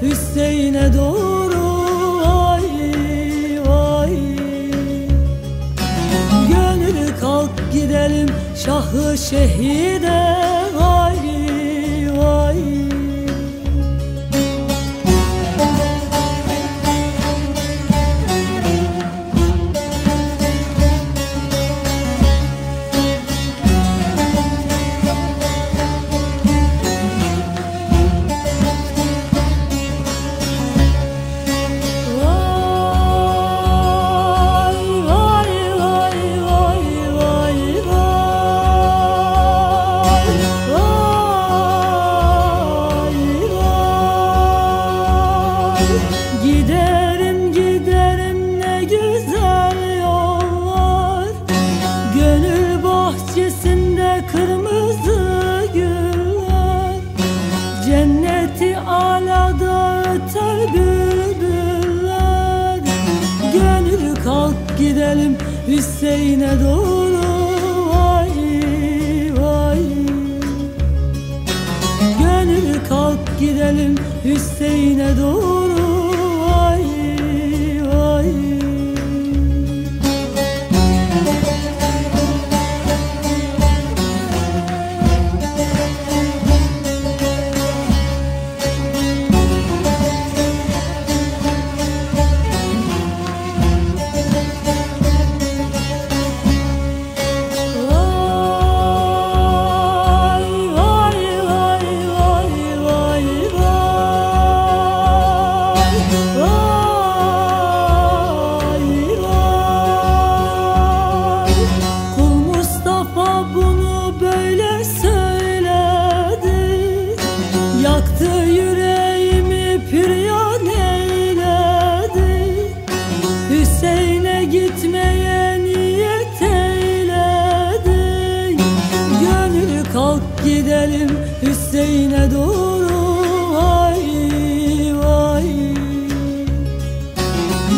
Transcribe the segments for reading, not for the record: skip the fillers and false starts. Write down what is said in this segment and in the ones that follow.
Hüseyin'e doğru. Vay vay. Gönül kalk gidelim Şahı Şehide. Vay vay. Giderim giderim ne güzel yollar, gönül bahçesinde kırmızı güller, cenneti alada öter bülbüller. Gönül kalk gidelim Hüseyin'e doğru. Vay vay. Gönül kalk gidelim Hüseyin'e doğru. Yaktı yüreğimi piryan eyledi, Hüseyin'e gitmeye niyet eyledi. Gönül kalk gidelim Hüseyin'e doğru. Vay vay.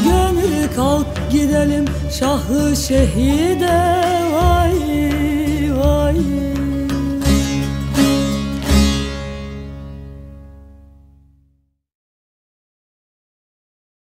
Gönül kalk gidelim Şahı Şehide. Vay vay.